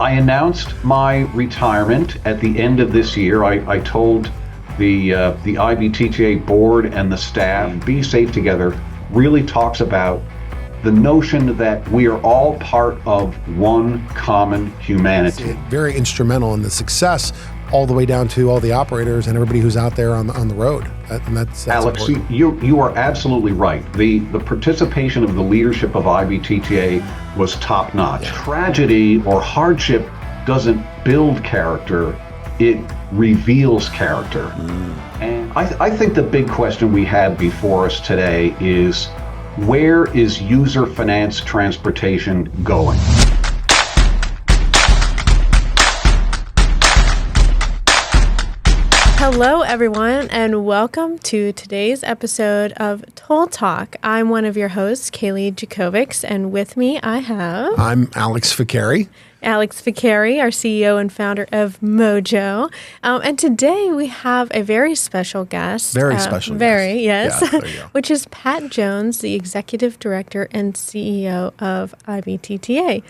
I announced my retirement at the end of this year. I told the IBTTA board and the staff, Be Safe Together really talks about the notion that we are all part of one common humanity. Very instrumental in the success, all the way down to all the operators and everybody who's out there on the road. And that's Alex, important. you are absolutely right. The participation of the leadership of IBTTA was top notch. Yeah. Tragedy or hardship doesn't build character, it reveals character. And I think the big question we have before us today is, where is user finance transportation going? Hello, everyone, and welcome to today's episode of Toll Talk. I'm one of your hosts, Kalie Jakovics, and with me I have... I'm Alex Ficari. Alex Ficari, our CEO and founder of Mojo. And today we have a very special guest. Very special Very, guest. yes. Yeah, there you go. Which is Pat Jones, the Executive Director and CEO of IBTTA.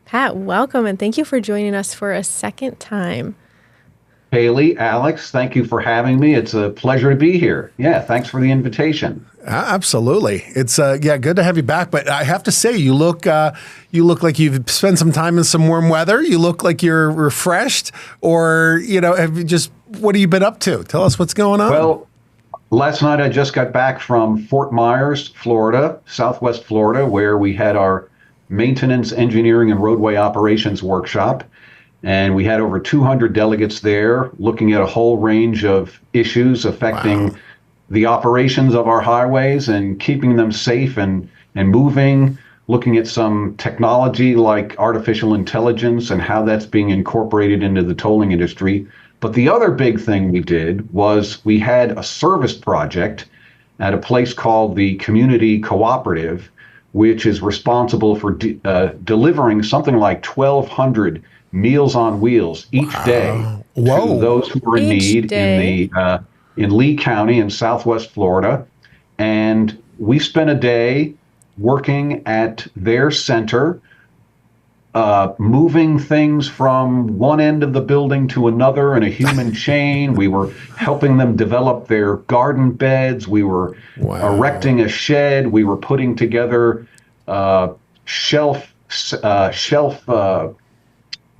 Pat, welcome, and thank you for joining us for a second time. Kalie, Alex, thank you for having me. It's a pleasure to be here. Yeah, thanks for the invitation. Absolutely. It's good to have you back. But I have to say, you look like you've spent some time in some warm weather. You look like you're refreshed, or have you what have you been up to? Tell us what's going on. Well, last night I just got back from Fort Myers, Florida, Southwest Florida, where we had our maintenance, engineering, and roadway operations workshop. And we had over 200 delegates there looking at a whole range of issues affecting the operations of our highways and keeping them safe and moving, looking at some technology like artificial intelligence and how that's being incorporated into the tolling industry. But the other big thing we did was we had a service project at a place called the Community Cooperative, which is responsible for delivering something like 1,200 Meals on Wheels each day to those who are in need in Lee County in Southwest Florida. And we spent a day working at their center, moving things from one end of the building to another in a human chain. We were helping them develop their garden beds. We were erecting a shed. We were putting together shelf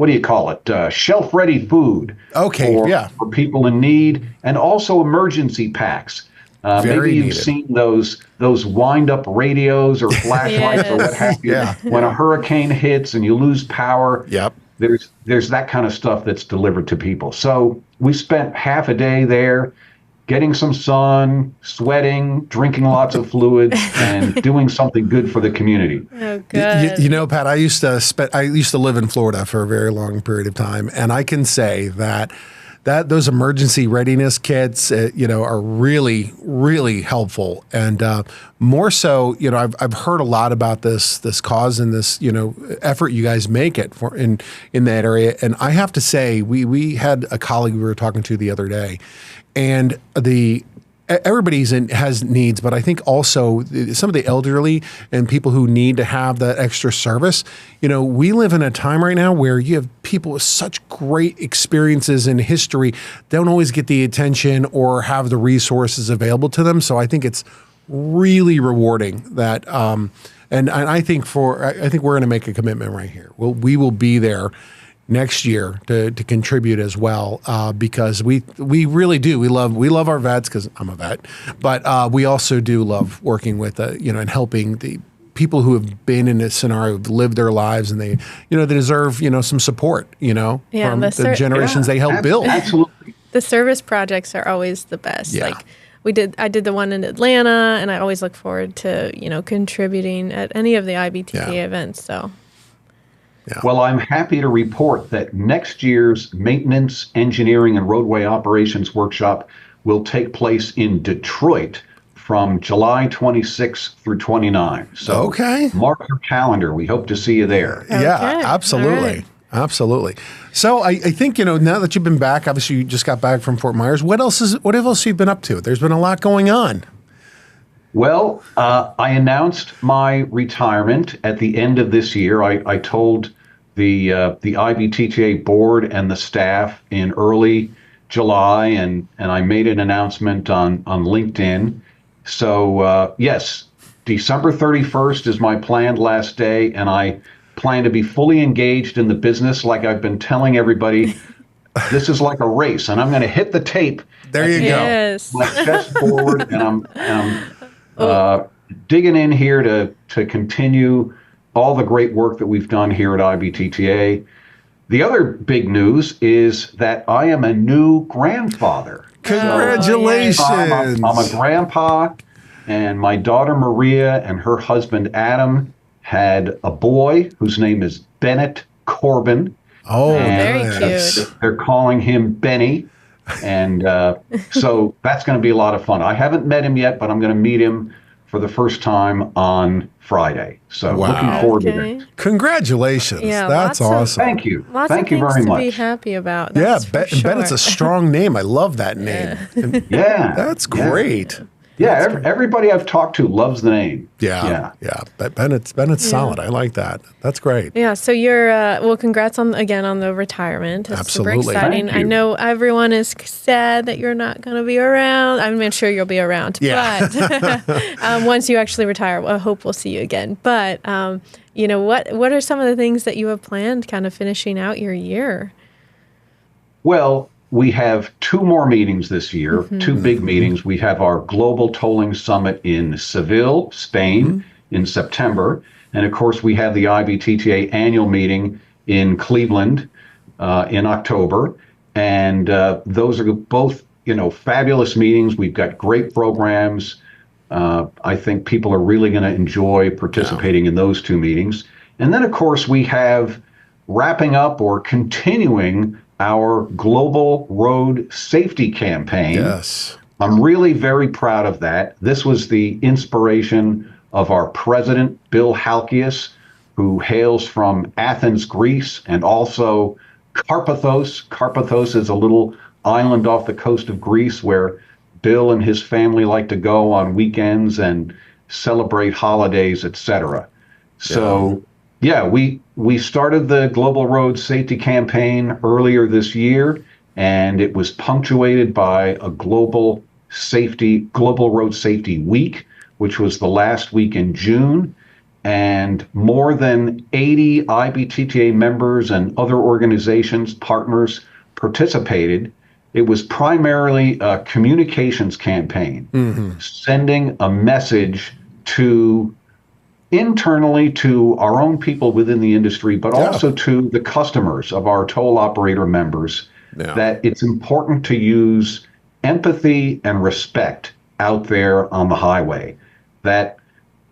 shelf-ready food for people in need, and also emergency packs. Maybe you've seen those wind-up radios or flashlights or what have you. When a hurricane hits and you lose power, there's that kind of stuff that's delivered to people. So we spent half a day there getting some sun, sweating, drinking lots of fluids, and doing something good for the community. Oh, good. Pat, I used to live in Florida for a very long period of time, and I can say that those emergency readiness kits, are really, really helpful. And more so, I've heard a lot about this cause and this, effort you guys make it for in that area. And I have to say, we had a colleague we were talking to the other day, and everybody has needs, but I think also some of the elderly and people who need to have that extra service. We live in a time right now where you have people with such great experiences in history don't always get the attention or have the resources available to them. So I think it's really rewarding that, and I think we're going to make a commitment right here. We will be there next year to contribute as well, because we really do. We love our vets, because I'm a vet, but we also do love working with and helping the people who have been in this scenario, have lived their lives, and they deserve some support from the generations they helped build. Absolutely. The service projects are always the best. Yeah. I did the one in Atlanta, and I always look forward to contributing at any of the IBTTA events. So. Yeah. Well, I'm happy to report that next year's Maintenance, Engineering, and Roadway Operations Workshop will take place in Detroit from July 26th through 29. So mark your calendar. We hope to see you there. Okay. Yeah, absolutely. Right. Absolutely. So I think, now that you've been back, obviously you just got back from Fort Myers, what else have you been up to? There's been a lot going on. Well, I announced my retirement at the end of this year. I told the IBTTA board and the staff in early July, and I made an announcement on LinkedIn. So yes, December 31st is my planned last day, and I plan to be fully engaged in the business. Like I've been telling everybody, this is like a race, and I'm going to hit the tape. There you go. Yes. My chest forward, and I'm digging in here to continue all the great work that we've done here at IBTTA. The other big news is that I am a new grandfather. Congratulations. I'm a grandpa, and my daughter Maria and her husband Adam had a boy whose name is Bennett Corbin. Oh, very nice. cute. They're calling him Benny. And so that's going to be a lot of fun. I haven't met him yet, but I'm going to meet him for the first time on Friday. So Wow. looking forward to Okay. it. Congratulations. Yeah, That's lots of- awesome. Thank you. Lots Thank of you things very to much. be happy about. Yeah, That's for sure. Bennett's a strong name. I love that name. And Yeah. that's yeah. great. Yeah, everybody I've talked to loves the name. Yeah. But Bennett's solid. I like that. That's great. Yeah, so you're well. Congrats on the retirement. It's Absolutely. super exciting. Thank I you. know everyone is sad that you're not going to be around. I'm sure you'll be around. Yeah. But once you actually retire, I hope we'll see you again. But what are some of the things that you have planned, kind of finishing out your year? Well, we have two more meetings this year, two big meetings. We have our Global Tolling Summit in Seville, Spain, in September. And of course, we have the IBTTA annual meeting in Cleveland in October. And those are both, fabulous meetings. We've got great programs. I think people are really going to enjoy participating in those two meetings. And then, of course, we have wrapping up or continuing our global road safety campaign. Yes. I'm really very proud of that. This was the inspiration of our president, Bill Halkias, who hails from Athens, Greece, and also Karpathos. Karpathos is a little island off the coast of Greece where Bill and his family like to go on weekends and celebrate holidays, etc. So, yeah, we started the Global Road Safety Campaign earlier this year, and it was punctuated by a Global Road Safety Week, which was the last week in June. And more than 80 IBTTA members and other organizations, partners participated. It was primarily a communications campaign, sending a message internally to our own people within the industry, but also to the customers of our toll operator members, that it's important to use empathy and respect out there on the highway. That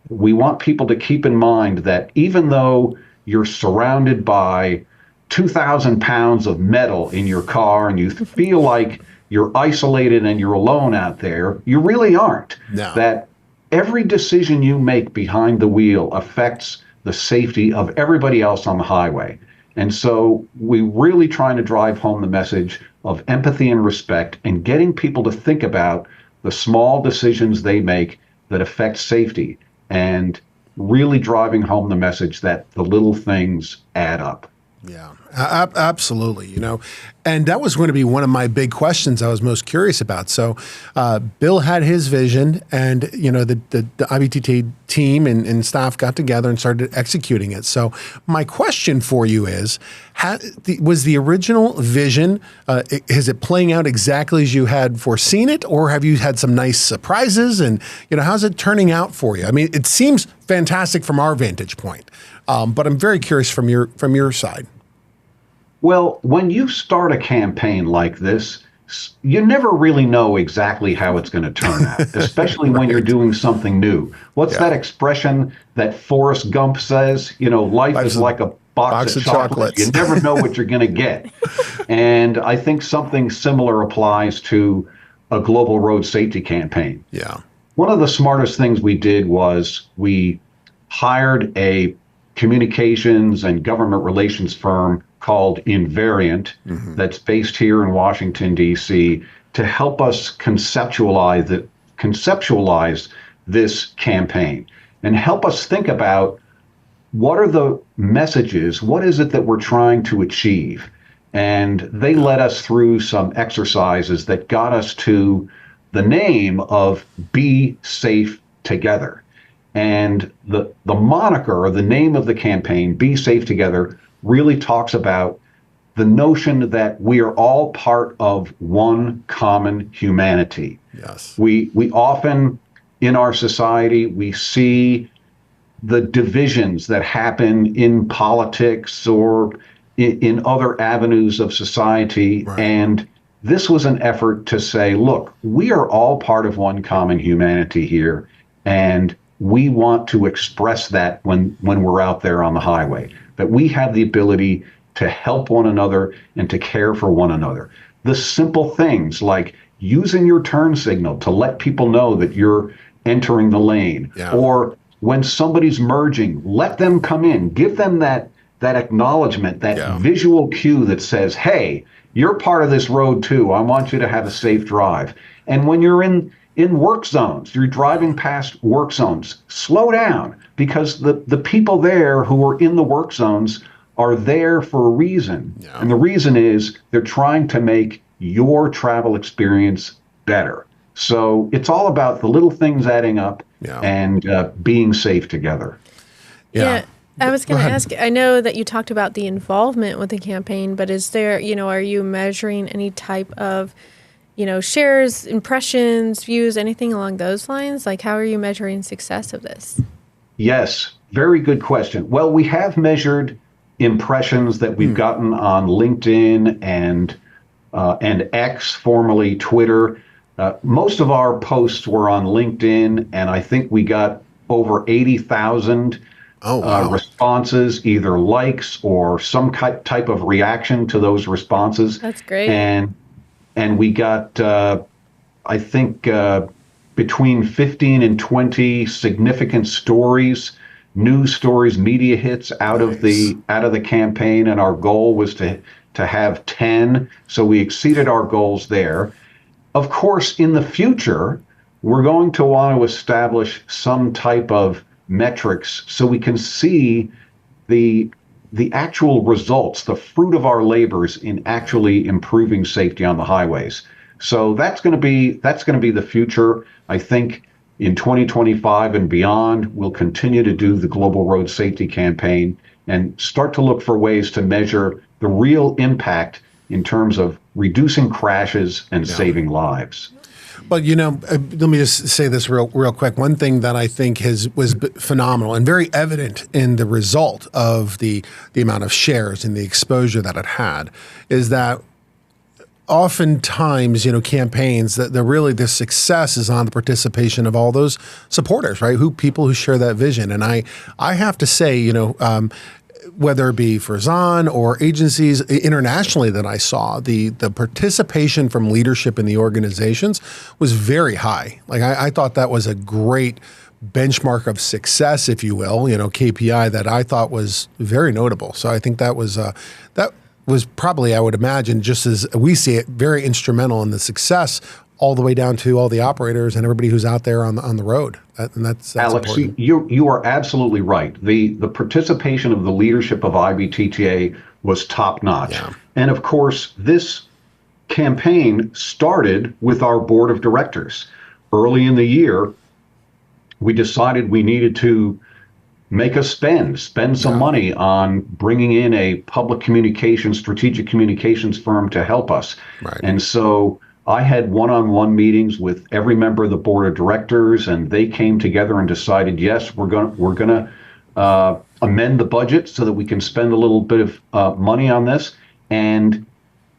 we want people to keep in mind that even though you're surrounded by 2,000 pounds of metal in your car and you feel like you're isolated and you're alone out there, you really aren't. No. That every decision you make behind the wheel affects the safety of everybody else on the highway. And so we're really trying to drive home the message of empathy and respect and getting people to think about the small decisions they make that affect safety and really driving home the message that the little things add up. Yeah, absolutely. And that was going to be one of my big questions I was most curious about. So Bill had his vision and, the IBTT team and staff got together and started executing it. So my question for you is, was the original vision, is it playing out exactly as you had foreseen it, or have you had some nice surprises? And, how's it turning out for you? I mean, it seems fantastic from our vantage point, but I'm very curious from your side. Well, when you start a campaign like this, you never really know exactly how it's going to turn out, especially when you're doing something new. What's that expression that Forrest Gump says? Life is like a box of chocolates. You never know what you're going to get. And I think something similar applies to a global road safety campaign. Yeah. One of the smartest things we did was we hired a communications and government relations firm called Invariant that's based here in Washington, D.C., to help us conceptualize this campaign and help us think about what are the messages? What is it that we're trying to achieve? And they led us through some exercises that got us to the name of Be Safe Together. And the moniker, or the name of the campaign, Be Safe Together, really talks about the notion that we are all part of one common humanity. Yes. We often in our society, we see the divisions that happen in politics or in other avenues of society. Right. And this was an effort to say, look, we are all part of one common humanity here. And we want to express that when we're out there on the highway, that we have the ability to help one another and to care for one another. The simple things like using your turn signal to let people know that you're entering the lane, or when somebody's merging, let them come in, give them that acknowledgement, that visual cue that says, hey, you're part of this road too. I want you to have a safe drive. And when you're in work zones, you're driving past work zones, slow down, because the people there who are in the work zones are there for a reason. Yeah. And the reason is they're trying to make your travel experience better. So it's all about the little things adding up and being safe together. Yeah. I was going to ask, I know that you talked about the involvement with the campaign, but is there, are you measuring any type of, shares, impressions, views, anything along those lines? Like, how are you measuring success of this? Yes, very good question. Well, we have measured impressions that we've gotten on LinkedIn and X, formerly Twitter. Most of our posts were on LinkedIn, and I think we got over 80,000 responses, either likes or some type of reaction to those responses. That's great. And we got, I think, between 15 and 20 significant stories, news stories, media hits out of the campaign, and our goal was to have 10. So we exceeded our goals there. Of course, in the future, we're going to want to establish some type of metrics so we can see the actual results, the fruit of our labors in actually improving safety on the highways. So that's going to be the future. I think in 2025 and beyond, we'll continue to do the Global Road Safety Campaign and start to look for ways to measure the real impact in terms of reducing crashes and saving lives. But, let me just say this real quick. One thing that I think was phenomenal and very evident in the result of the amount of shares and the exposure that it had is that oftentimes, campaigns, the success is on the participation of all those supporters, right? People who share that vision. And I have to say, whether it be for Zahn or agencies internationally that I saw, the participation from leadership in the organizations was very high. Like I thought that was a great benchmark of success, if you will, KPI that I thought was very notable. So I think that was probably, I would imagine, just as we see it, very instrumental in the success all the way down to all the operators and everybody who's out there on the road. And that's Alex, important. you are absolutely right. The participation of the leadership of IBTTA was top notch. Yeah. And of course, this campaign started with our board of directors. Early in the year, we decided we needed to make a spend some money on bringing in a public communications, strategic communications firm to help us. Right. And so I had one-on-one meetings with every member of the board of directors, and they came together and decided, yes, we're going to amend the budget so that we can spend a little bit of money on this. And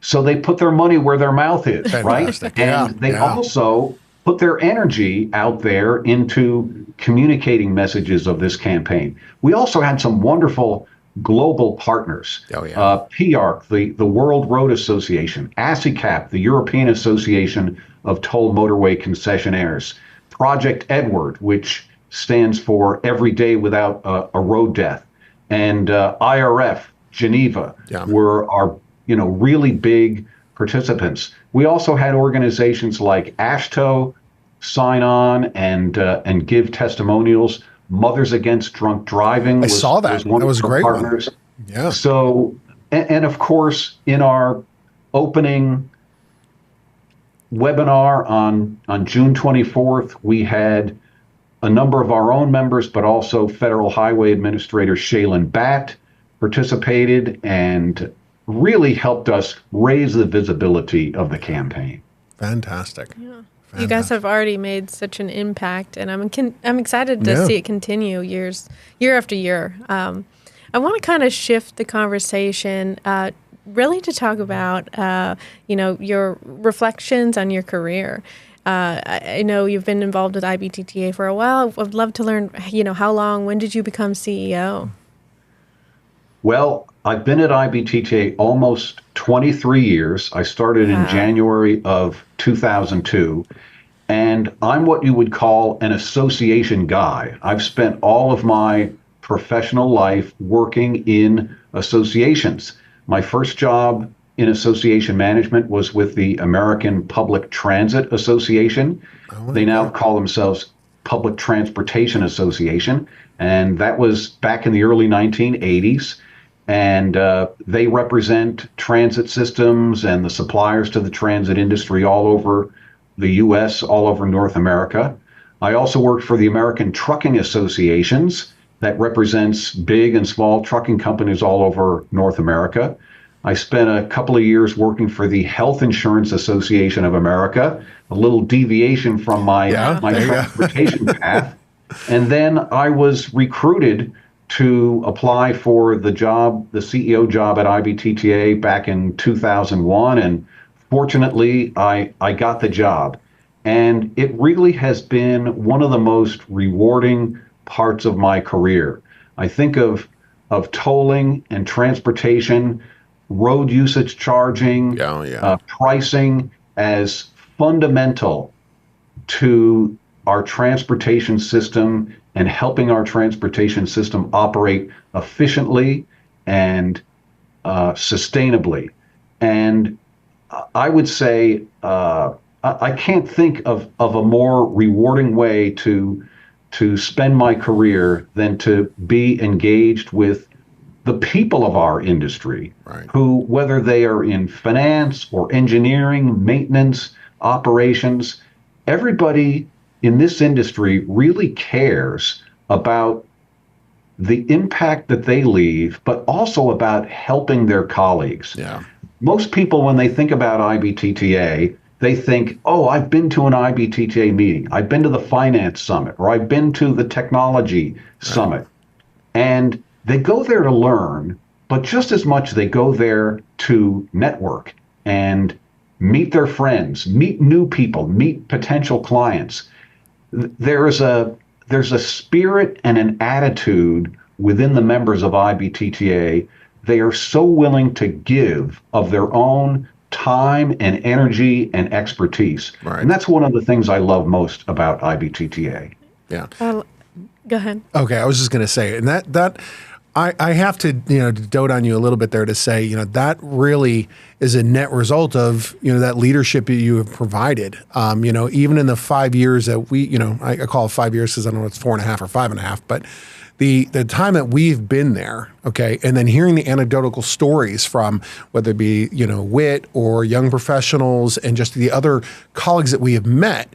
so they put their money where their mouth is, Fantastic. right? And they also put their energy out there into communicating messages of this campaign. We also had some wonderful global partners. PIARC, the World Road Association, ASICAP, the European Association of Toll Motorway Concessionaires, Project Edward, which stands for Every Day Without a Road Death, and IRF, Geneva, were our really big participants. We also had organizations like ASHTO sign on and give testimonials. Mothers Against Drunk Driving I saw that. was one That was of a our great partners. one. Yeah. So, and of course, in our opening webinar on June 24th, we had a number of our own members, but also Federal Highway Administrator Shaylin Batt participated and really helped us raise the visibility of the campaign. Fantastic. Yeah. You guys have already made such an impact, and I'm excited to see it continue year after year. I want to kind of shift the conversation, really to talk about, your reflections on your career. I know you've been involved with IBTTA for a while. I'd love to learn, how long, when did you become CEO? Well, I've been at IBTTA almost 23 years. I started in January of 2002, and I'm what you would call an association guy. I've spent all of my professional life working in associations. My first job in association management was with the American Public Transit Association. They now call themselves Public Transportation Association, and that was back in the early 1980s. And they represent transit systems and the suppliers to the transit industry all over the U.S., all over North America. I also worked for the American Trucking Associations that represents big and small trucking companies all over North America. I spent a couple of years working for the Health Insurance Association of America, a little deviation from my transportation path. And then I was recruited to apply for the CEO job at IBTTA back in 2001. And fortunately, I got the job. And it really has been one of the most rewarding parts of my career. I think of tolling and transportation, road usage charging, pricing as fundamental to our transportation system and helping our transportation system operate efficiently and sustainably. And I would say I can't think of a more rewarding way to spend my career than to be engaged with the people of our industry, who, whether they are in finance or engineering, maintenance, operations, everybody in this industry really cares about the impact that they leave, but also about helping their colleagues. Most people, when they think about IBTTA, they think, oh, I've been to an IBTTA meeting, I've been to the finance summit, or I've been to the technology summit. And they go there to learn, but just as much they go there to network and meet their friends, meet new people, meet potential clients. There's a spirit and an attitude within the members of IBTTA. They are so willing to give of their own time and energy and expertise. And that's one of the things I love most about IBTTA. Go ahead. Okay, I was just going to say, and that I have to dote on you a little bit there to say that really is a net result of that leadership that you have provided. Even in the 5 years that we I call it 5 years because I don't know if it's 4.5 or 5.5, but the time that we've been there, okay, and then hearing the anecdotal stories from whether it be WIT or young professionals and just the other colleagues that we have met.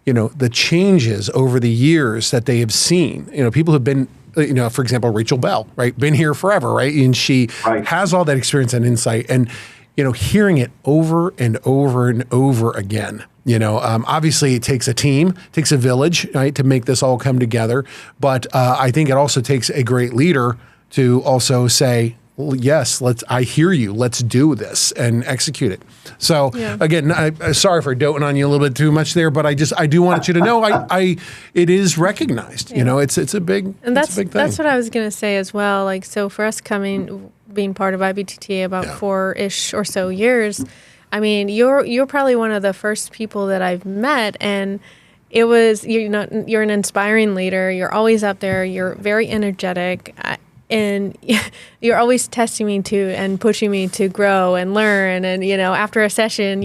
The changes over the years that they have seen, people have been, for example, Rachel Bell, right? Been here forever, right? And she has all that experience and insight and, hearing it over and over and over again. Obviously it takes a team, takes a village, right, to make this all come together. But I think it also takes a great leader to also say, well, yes, I hear you. Let's do this and execute it. So again, I'm sorry for doting on you a little bit too much there, but I do want you to know, it is recognized. It's a big, and that's a big thing. That's what I was going to say as well. Like, so for us being part of IBTTA about 4-ish or so years, I mean, you're probably one of the first people that I've met, and it was you're an inspiring leader. You're always up there. You're very energetic. And you're always testing me and pushing me to grow and learn. And, after a session,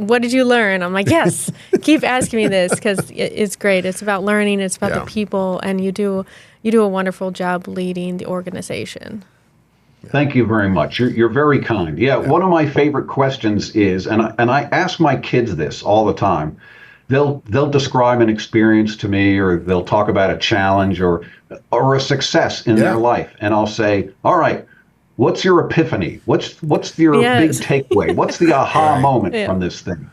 what did you learn? I'm like, yes, keep asking me this because it's great. It's about learning. It's about the people. And you do you do a wonderful job leading the organization. Thank you very much. You're very kind. Yeah, one of my favorite questions is, and I ask my kids this all the time. They'll describe an experience to me, or they'll talk about a challenge or a success in their life, and I'll say, "All right, what's your epiphany? What's your big takeaway? What's the aha moment from this thing?"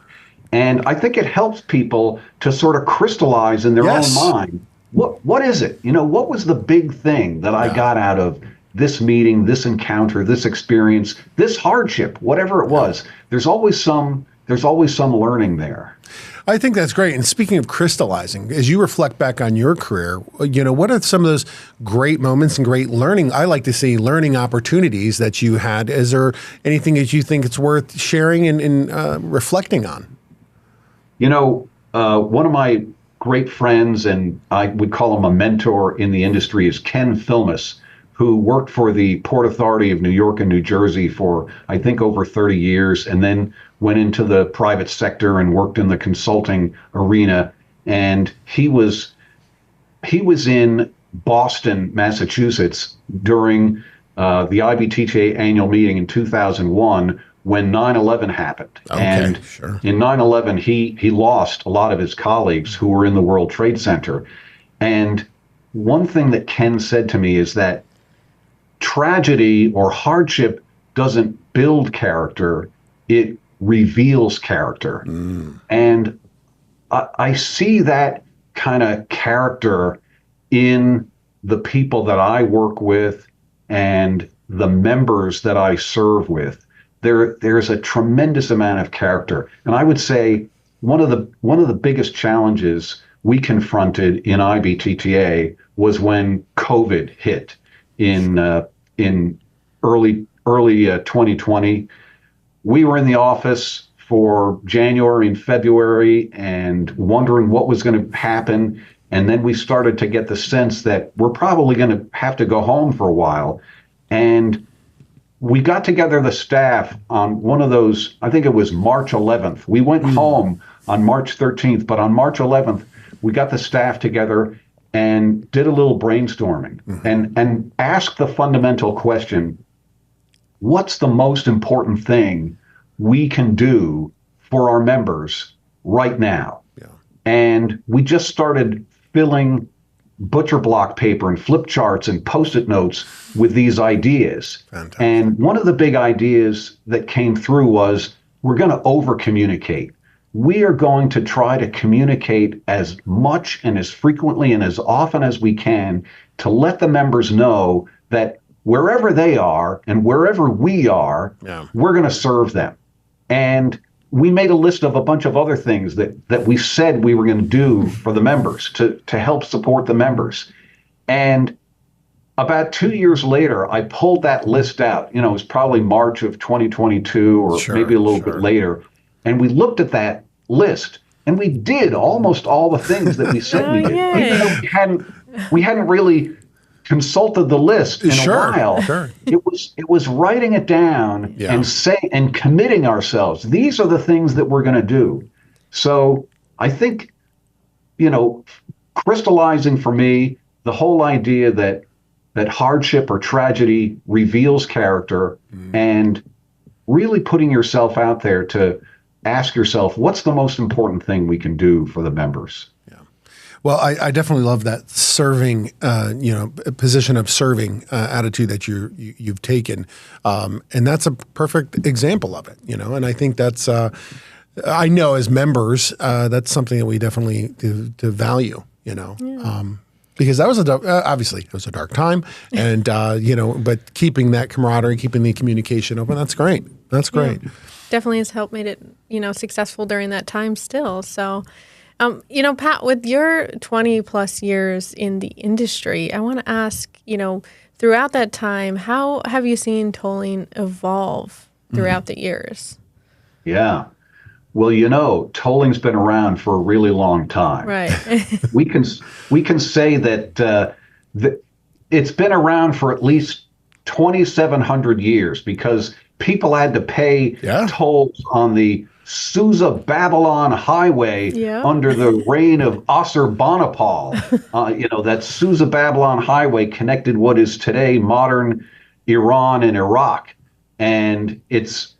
And I think it helps people to sort of crystallize in their own mind. What is it? What was the big thing that I got out of this meeting, this encounter, this experience, this hardship, whatever it was? There's always some learning there. I think that's great. And speaking of crystallizing, as you reflect back on your career, what are some of those great moments and great learning? I like to see learning opportunities that you had. Is there anything that you think it's worth sharing and reflecting on? One of my great friends, and I would call him a mentor in the industry, is Ken Filmus, who worked for the Port Authority of New York and New Jersey for, I think, over 30 years, and then went into the private sector and worked in the consulting arena. And he was in Boston, Massachusetts during the IBTTA annual meeting in 2001 when 9/11 happened. And in 9/11, he lost a lot of his colleagues who were in the World Trade Center. And one thing that Ken said to me is that tragedy or hardship doesn't build character, it reveals character. And I see that kind of character in the people that I work with and the members that I serve with. There's a tremendous amount of character. And I would say one of the biggest challenges we confronted in IBTTA was when COVID hit in early 2020. We were in the office for January and February and wondering what was going to happen. And then we started to get the sense that we're probably going to have to go home for a while. And we got together the staff on one of those, I think it was March 11th. We went home on March 13th, but on March 11th, we got the staff together and did a little brainstorming and asked the fundamental question, what's the most important thing we can do for our members right now? And we just started filling butcher block paper and flip charts and Post-it notes with these ideas. Fantastic. And one of the big ideas that came through was we're going to over-communicate. We are going to try to communicate as much and as frequently and as often as we can to let the members know that wherever they are and wherever we are, we're going to serve them. And we made a list of a bunch of other things that we said we were going to do for the members to help support the members. And about 2 years later, I pulled that list out. It was probably March of 2022 or maybe a little bit later. And we looked at that list and we did almost all the things that we said we did. Even though we hadn't really consulted the list in a while. It was writing it down and committing ourselves. These are the things that we're going to do. So I think, crystallizing for me, the whole idea that hardship or tragedy reveals character and really putting yourself out there to ask yourself, what's the most important thing we can do for the members? Well, I definitely love that serving, position of serving attitude that you've taken, and that's a perfect example of it. And I think that's, I know as members, that's something that we definitely to value. Because that was obviously it was a dark time, and but keeping that camaraderie, keeping the communication open, that's great. That's great. Yeah. Definitely has helped made it successful during that time still. So. Pat, with your 20 plus years in the industry, I want to ask, throughout that time, how have you seen tolling evolve throughout the years? Yeah. Well, tolling's been around for a really long time. Right. we can say that it's been around for at least 2,700 years because people had to pay tolls on the Susa Babylon Highway under the reign of Assurbanipal. That Susa Babylon Highway connected what is today modern Iran and Iraq. And it's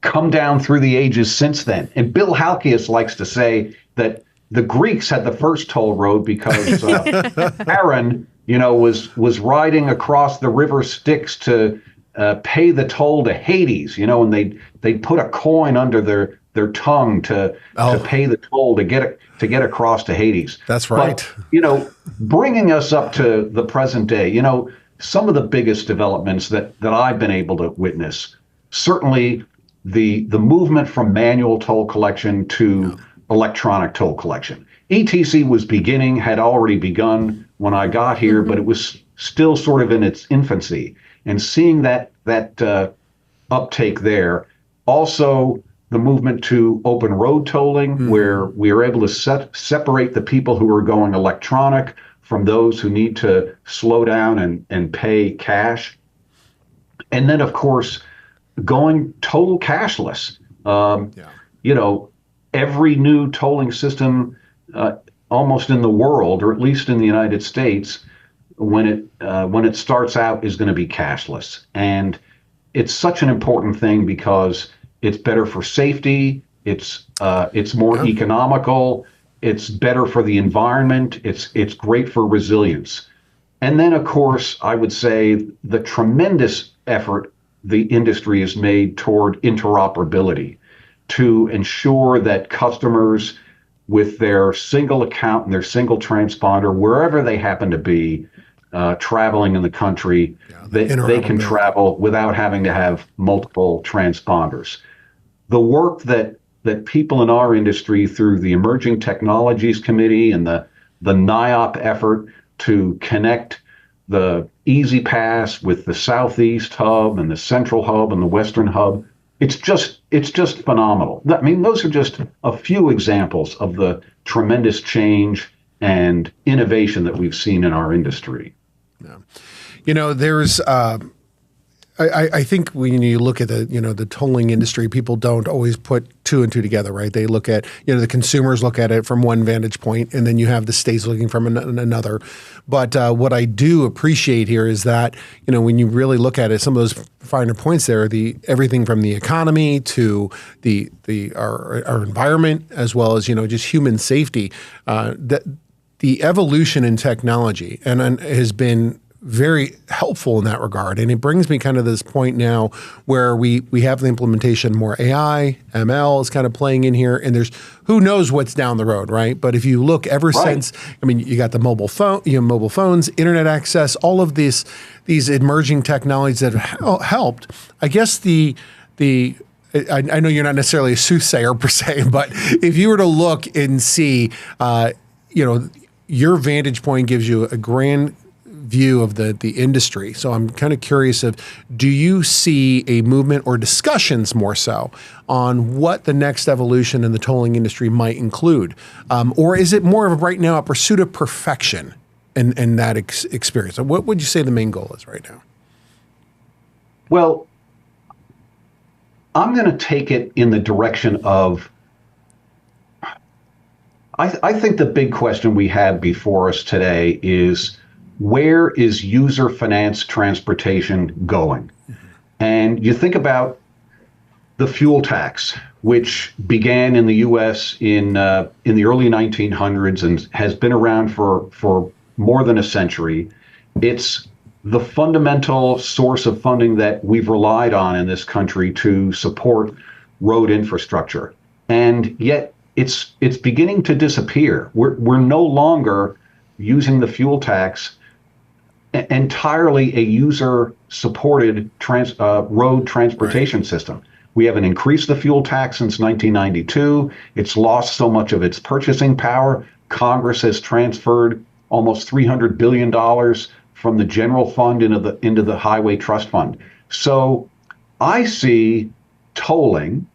come down through the ages since then. And Bill Halkias likes to say that the Greeks had the first toll road because Aaron, was riding across the river Styx to pay the toll to Hades, and they'd put a coin under their tongue to pay the toll to get across to Hades. That's right. But, bringing us up to the present day, some of the biggest developments that I've been able to witness, certainly the movement from manual toll collection to electronic toll collection. ETC had already begun when I got here, but it was still sort of in its infancy. And seeing that uptake there, also the movement to open road tolling, where we are able to separate the people who are going electronic from those who need to slow down and pay cash. And then, of course, going total cashless. Every new tolling system almost in the world, or at least in the United States, when it starts out, is going to be cashless. And it's such an important thing because it's better for safety, it's more economical, it's better for the environment, it's great for resilience. And then, of course, I would say the tremendous effort the industry has made toward interoperability to ensure that customers with their single account and their single transponder, wherever they happen to be traveling in the country, they can travel without having to have multiple transponders. The work that people in our industry, through the Emerging Technologies Committee and the NIOP effort to connect the Easy Pass with the Southeast Hub and the Central Hub and the Western Hub, it's just phenomenal. I mean, those are just a few examples of the tremendous change and innovation that we've seen in our industry. Yeah. There's I think when you look at the tolling industry, people don't always put two and two together, right? They look at, the consumers look at it from one vantage point, and then you have the states looking from another. But what I do appreciate here is that, when you really look at it, some of those finer points there, everything from the economy to our environment, as well as, just human safety, that the evolution in technology and has been very helpful in that regard. And it brings me kind of this point now where we have the implementation more AI, ML is kind of playing in here, and there's who knows what's down the road, right? But if you look since, you got the mobile phones, internet access, all of these emerging technologies that have helped. I guess I know you're not necessarily a soothsayer per se, but if you were to look and see, your vantage point gives you a grand view of the industry. So I'm kind of curious do you see a movement or discussions more so on what the next evolution in the tolling industry might include? Or is it more of right now a pursuit of perfection in that experience? So what would you say the main goal is right now? Well, I'm going to take it in the direction of, I think the big question we have before us today is, where is user finance transportation going? And you think about the fuel tax, which began in the U.S. in the early 1900s and has been around for more than a century. It's the fundamental source of funding that we've relied on in this country to support road infrastructure. And yet it's beginning to disappear. We're no longer using the fuel tax entirely a user-supported road transportation system. We haven't increased the fuel tax since 1992. It's lost so much of its purchasing power. Congress has transferred almost $300 billion from the general fund into the highway trust fund. So I see tolling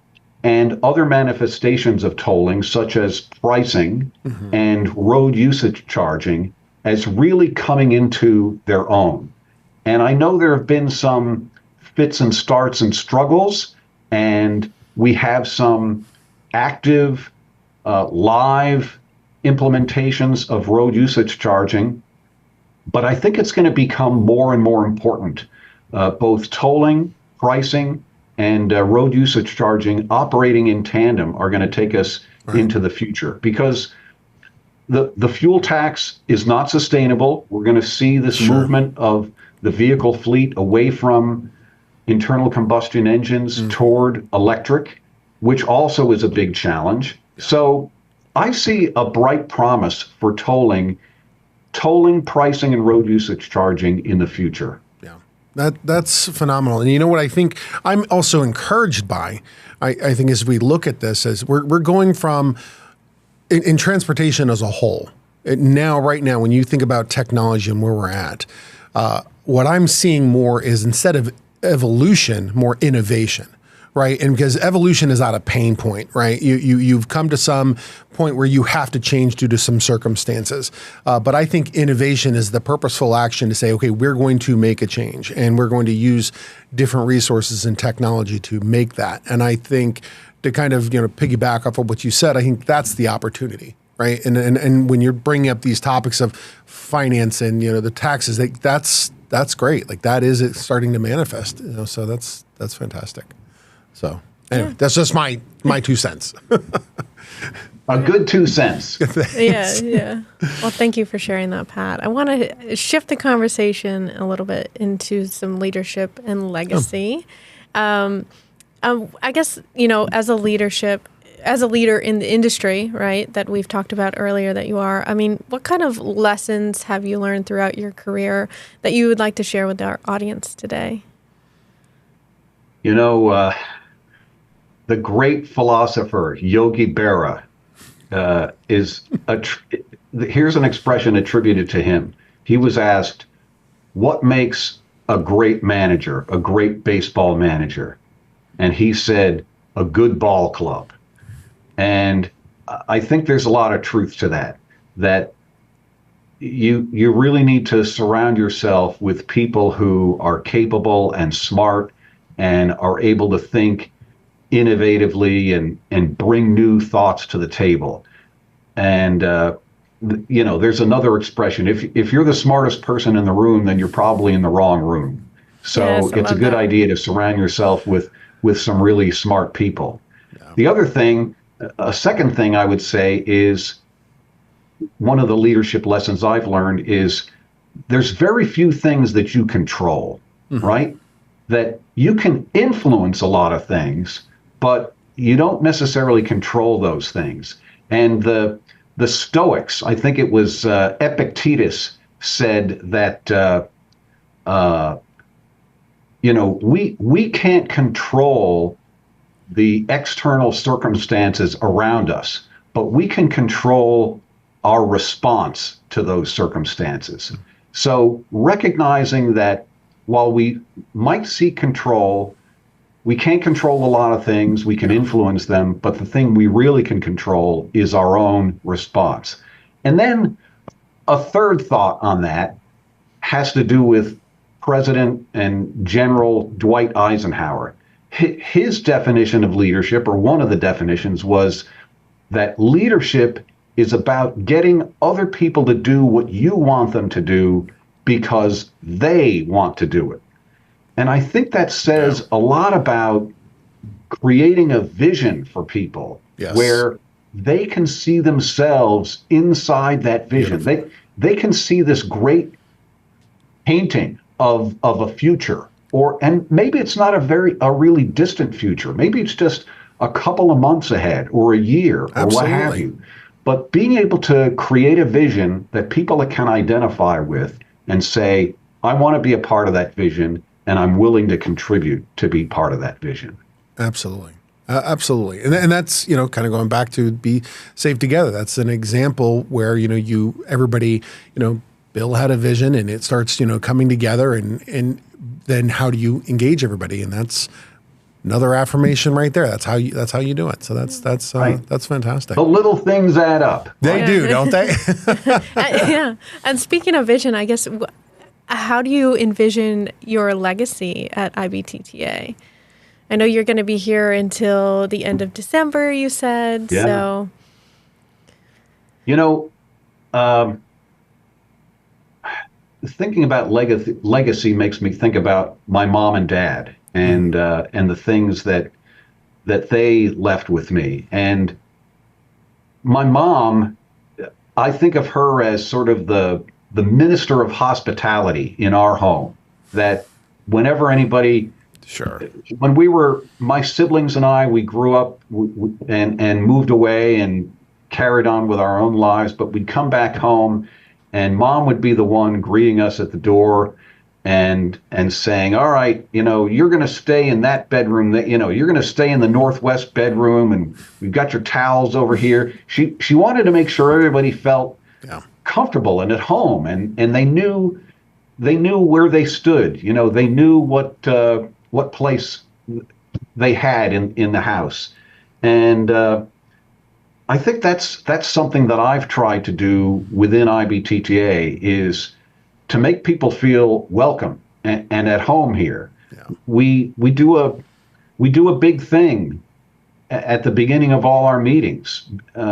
and other manifestations of tolling, such as pricing and road usage charging, as really coming into their own. And I know there have been some fits and starts and struggles, and we have some active, live implementations of road usage charging, but I think it's going to become more and more important. Both tolling, pricing, and road usage charging operating in tandem are going to take us into the future, because the fuel tax is not sustainable. We're going to see this movement of the vehicle fleet away from internal combustion engines toward electric, which also is a big challenge. So I see a bright promise for tolling, pricing, and road usage charging in the future. Yeah, that's phenomenal. And you know what I think I'm also encouraged by? I think as we look at this, as we're going from in transportation as a whole, right now, when you think about technology and where we're at, what I'm seeing more is, instead of evolution, more innovation, right? And because evolution is not a pain point, right? You've come to some point where you have to change due to some circumstances. But I think innovation is the purposeful action to say, okay, we're going to make a change, and we're going to use different resources and technology to make that. And I think, to kind of piggyback off of what you said, I think that's the opportunity, right? And when you're bringing up these topics of finance and the taxes, that's great. Like, that is it starting to manifest. So that's fantastic. So anyway, that's just my 2 cents. A good 2 cents. Yeah. Well, thank you for sharing that, Pat. I want to shift the conversation a little bit into some leadership and legacy. I guess, as a leader in the industry, right, that we've talked about earlier that you are, I mean, what kind of lessons have you learned throughout your career that you would like to share with our audience today? The great philosopher Yogi Berra here's an expression attributed to him. He was asked, what makes a great manager, a great baseball manager? And he said, a good ball club. And I think there's a lot of truth to that you really need to surround yourself with people who are capable and smart and are able to think innovatively and bring new thoughts to the table. And, there's another expression. If you're the smartest person in the room, then you're probably in the wrong room. So yes, it's a good idea to surround yourself with some really smart people. Yeah. The other thing, a second thing I would say is, one of the leadership lessons I've learned is there's very few things that you control, right? That you can influence a lot of things, but you don't necessarily control those things. And the Stoics, I think it was Epictetus, said that we can't control the external circumstances around us, but we can control our response to those circumstances. So recognizing that while we might seek control, we can't control a lot of things, we can influence them, but the thing we really can control is our own response. And then a third thought on that has to do with President and General Dwight Eisenhower. His definition of leadership, or one of the definitions, was that leadership is about getting other people to do what you want them to do because they want to do it. And I think that says a lot about creating a vision for people where they can see themselves inside that vision. They can see this great painting of a future, and maybe it's not a really distant future. Maybe it's just a couple of months ahead or a year or what have you. But being able to create a vision that people can identify with and say, I want to be a part of that vision, and I'm willing to contribute to be part of that vision. Absolutely. Absolutely. And that's, kind of going back to Be Safe Together. That's an example where, everybody, Bill had a vision and it starts, coming together, and then how do you engage everybody? And that's another affirmation right there. That's how you do it. So that's right. That's fantastic. The little things add up. They do, don't they? Yeah. And speaking of vision, I guess, how do you envision your legacy at IBTTA? I know you're going to be here until the end of December, you said. Yeah. So, You know, um, thinking about legacy makes me think about my mom and dad and the things that they left with me. And my mom, I think of her as sort of the minister of hospitality in our home. That whenever anybody, Sure. when we were, my siblings and I, we grew up and moved away and carried on with our own lives, but we'd come back home and mom would be the one greeting us at the door and saying, all right, you're going to stay in that bedroom, that, you're going to stay in the northwest bedroom, and we've got your towels over here. She wanted to make sure everybody felt comfortable and at home, and they knew where they stood. They knew what place they had in the house. And I think that's something that I've tried to do within IBTTA, is to make people feel welcome and at home here. Yeah. We do a big thing at the beginning of all our meetings.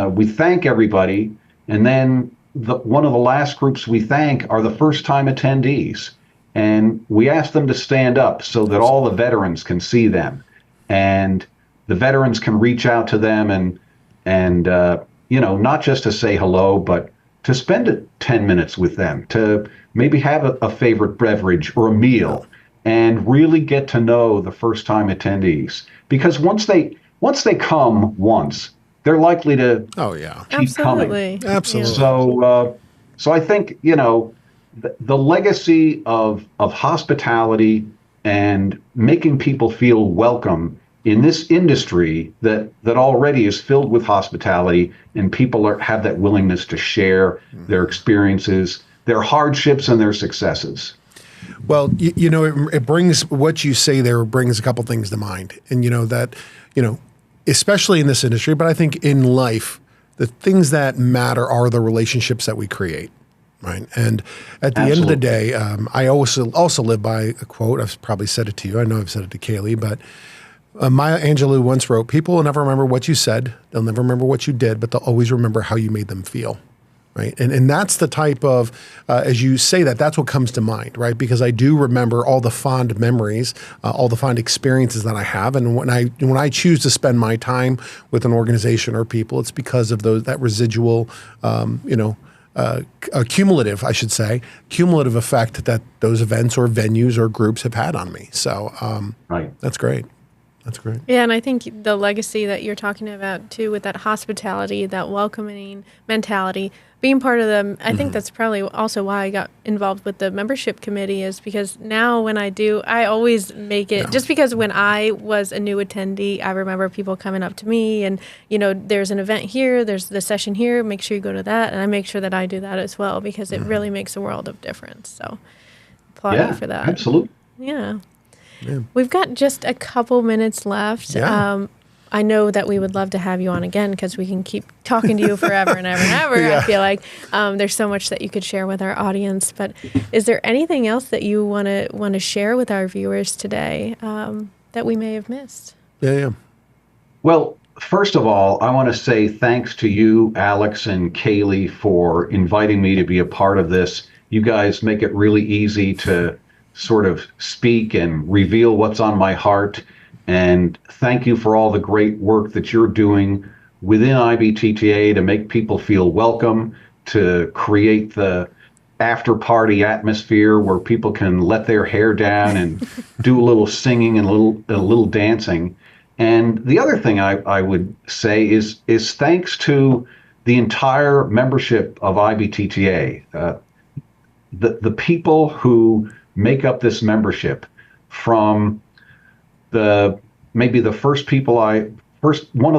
We thank everybody, and then one of the last groups we thank are the first-time attendees, and we ask them to stand up so that all the veterans can see them, and the veterans can reach out to them and not just to say hello, but to spend 10 minutes with them, to maybe have a favorite beverage or a meal, and really get to know the first-time attendees. Because once they come once, they're likely to keep coming. Absolutely. So I think the legacy of hospitality and making people feel welcome in this industry that already is filled with hospitality, and people have that willingness to share their experiences, their hardships, and their successes. Well, it brings, what you say there brings a couple things to mind. And, especially in this industry, but I think in life, the things that matter are the relationships that we create. Right. And at the end of the day, I also live by a quote. I've probably said it to you. I know I've said it to Kalie, but Maya Angelou once wrote, people will never remember what you said. They'll never remember what you did, but they'll always remember how you made them feel. Right. And that's the type of, as you say that's what comes to mind. Right. Because I do remember all the fond memories, all the fond experiences that I have. And when I choose to spend my time with an organization or people, it's because of that residual, cumulative effect that those events or venues or groups have had on me. So that's great. That's great. Yeah, and I think the legacy that you're talking about too, with that hospitality, that welcoming mentality, being part of them, I think that's probably also why I got involved with the membership committee, is because now when I do, I always make it, just because when I was a new attendee, I remember people coming up to me and, there's an event here, there's the session here, make sure you go to that. And I make sure that I do that as well, because it really makes a world of difference. So applaud you for that. Absolutely. Yeah. We've got just a couple minutes left. Yeah. I know that we would love to have you on again, because we can keep talking to you forever and ever and ever. Yeah. I feel like there's so much that you could share with our audience. But is there anything else that you want to share with our viewers today that we may have missed? Yeah. Well, first of all, I want to say thanks to you, Alex and Kalie, for inviting me to be a part of this. You guys make it really easy to sort of speak and reveal what's on my heart. And thank you for all the great work that you're doing within IBTTA to make people feel welcome, to create the after party atmosphere where people can let their hair down and do a little singing and a little dancing. And the other thing I would say is thanks to the entire membership of IBTTA, the people who make up this membership, from one of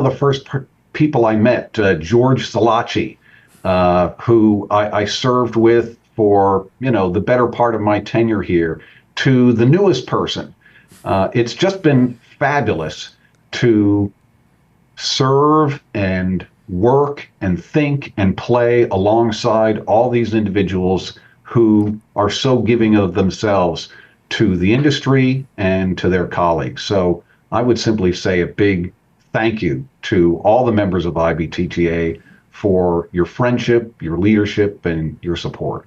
the first people I met, George Salachi, who I served with for the better part of my tenure here, to the newest person. It's just been fabulous to serve and work and think and play alongside all these individuals who are so giving of themselves to the industry and to their colleagues. So I would simply say a big thank you to all the members of IBTTA for your friendship, your leadership, and your support.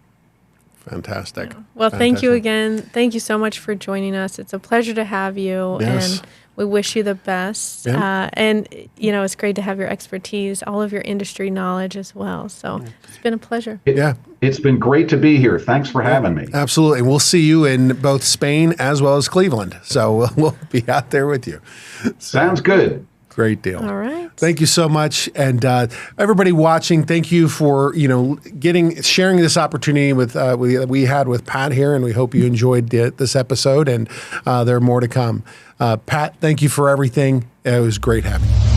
Fantastic. Well, thank you again. Thank you so much for joining us. It's a pleasure to have you, Yes. and we wish you the best. Yeah. And, it's great to have your expertise, all of your industry knowledge as well. So it's been a pleasure. It's been great to be here. Thanks for having me. Absolutely. And we'll see you in both Spain as well as Cleveland. So we'll be out there with you. Sounds good. Great deal. All right. Thank you so much. And everybody watching, thank you for, sharing this opportunity with we had with Pat here, and we hope you enjoyed this episode, and there are more to come. Pat, thank you for everything. It was great having you.